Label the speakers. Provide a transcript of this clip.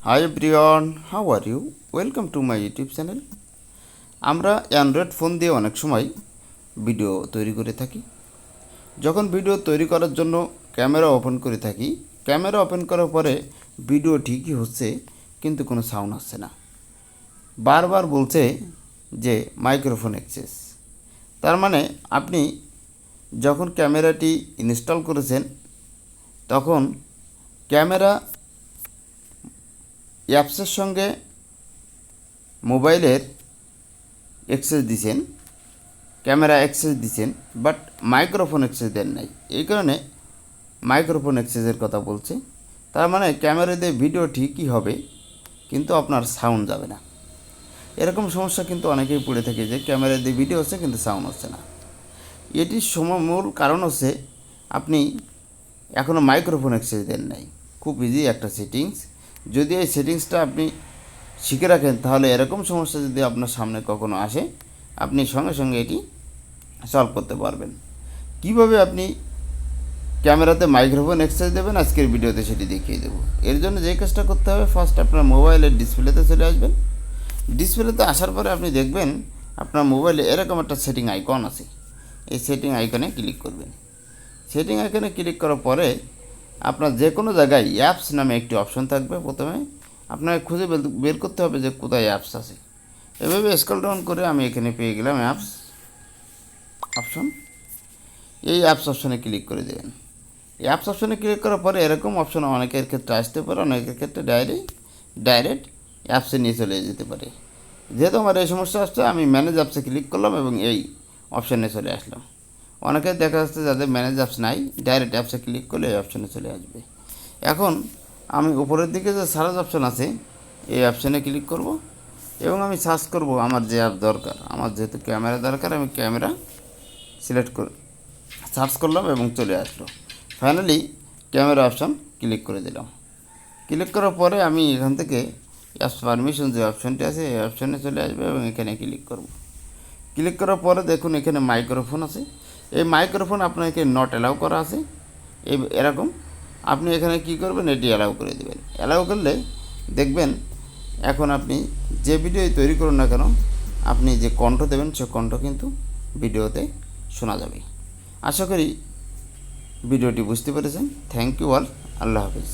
Speaker 1: Hi everyone, how are you? Welcome to my YouTube channel. আমরা Android phone দিয়ে অনেক সময় ভিডিও তৈরি করে থাকি। যখন ভিডিও তৈরি করার জন্য ক্যামেরা ওপেন করে থাকি, ক্যামেরা ওপেন করার পরে ভিডিও ঠিকই হচ্ছে, কিন্তু কোনো সাউন্ড আসছে না। বারবার বলছে যে মাইক্রোফোন অ্যাক্সেস। তার মানে আপনি যখন ক্যামেরাটি ইনস্টল করেছেন, তখন ক্যামেরা অ্যাপসের সঙ্গে মোবাইলের অ্যাক্সেস দিছেন, ক্যামেরা অ্যাক্সেস দিছেন, বাট মাইক্রোফোন অ্যাক্সেস দেন নাই। এই কারণে মাইক্রোফোন অ্যাক্সেসের কথা বলছে। তার মানে ক্যামেরা দিয়ে ভিডিও ঠিকই হবে, কিন্তু আপনার সাউন্ড যাবে না। এরকম সমস্যা কিন্তু অনেকেই পড়ে থাকে যে ক্যামেরা দিয়ে ভিডিও হচ্ছে কিন্তু সাউন্ড হচ্ছে না। এটির মূল কারণ হচ্ছে আপনি এখনও মাইক্রোফোন অ্যাক্সেস দেন নাই। খুব ইজি একটা সেটিংস। যদি এই সেটিংসটা আপনি শিখে রাখেন, তাহলে এরকম সমস্যা যদি আপনার সামনে কখনো আসে, আপনি সঙ্গে সঙ্গে এটি সলভ করতে পারবেন। কিভাবে আপনি ক্যামেরাতে মাইক্রোফোন অ্যাক্সেস দেবেন, আজকের ভিডিওতে সেটি দেখিয়ে দেবো। এর জন্য যে কাজটা করতে হবে, ফার্স্ট আপনার মোবাইলের ডিসপ্লেতে চলে আসবেন। ডিসপ্লেতে আসার পরে আপনি দেখবেন আপনার মোবাইলে এরকম একটা সেটিং আইকন আছে। এই সেটিং আইকনে ক্লিক করবেন। সেটিং আইকনে ক্লিক করার পরে আপনার যে কোনো জায়গায় অ্যাপস নামে একটি অপশন থাকবে। প্রথমে আপনাকে খুঁজে বের করতে হবে যে কোথায় অ্যাপস আছে। এভাবে স্ক্রল ডাউন করে আমি এখানে পেয়ে গেলাম অ্যাপস অপশন। এই অ্যাপস অপশনে ক্লিক করে দেবেন। এই অ্যাপস অপশনে ক্লিক করার পরে এরকম অপশন অনেকের ক্ষেত্রে আসতে পারে, অনেকের ক্ষেত্রে ডাইরেক্ট অ্যাপসে নিয়ে চলে যেতে পারে। যেহেতু আমার এই সমস্যা আসছে, আমি ম্যানেজ অ্যাপসে ক্লিক করলাম এবং এই অপশানে চলে আসলাম। অনেকে দেখা যাচ্ছে যাদের ম্যানেজ অ্যাপস নাই, ডাইরেক্ট অ্যাপসে ক্লিক করলে এই অপশানে চলে আসবে। এখন আমি উপরের দিকে যে সার্চ অপশান আছে, এই অপশানে ক্লিক করব এবং আমি সার্চ করব আমার যে অ্যাপ দরকার। আমার যেহেতু ক্যামেরা দরকার, আমি ক্যামেরা সিলেক্ট করে সার্চ করলাম এবং চলে আসলো। ফাইনালি ক্যামেরা অপশান ক্লিক করে দিলাম। ক্লিক করার পরে আমি এখান থেকে অ্যাপস পারমিশন যে অপশানটি আছে, এই অপশানে চলে আসবে এবং এখানে ক্লিক করব। ক্লিক করার পরে দেখুন এখানে মাইক্রোফোন আছে। এই মাইক্রোফোন আপনাকে নট অ্যালাউ করা আছে। এরকম আপনি এখানে কি করবেন, এটি অ্যালাউ করে দেবেন। অ্যালাউ করলে দেখবেন এখন আপনি যে ভিডিও তৈরি করুন না কেন, আপনি যে কণ্ঠ দেবেন সে কণ্ঠ কিন্তু ভিডিওতে শোনা যাবে। আশা করি ভিডিওটি বুঝতে পেরেছেন। Thank you all. আল্লাহ হাফিজ।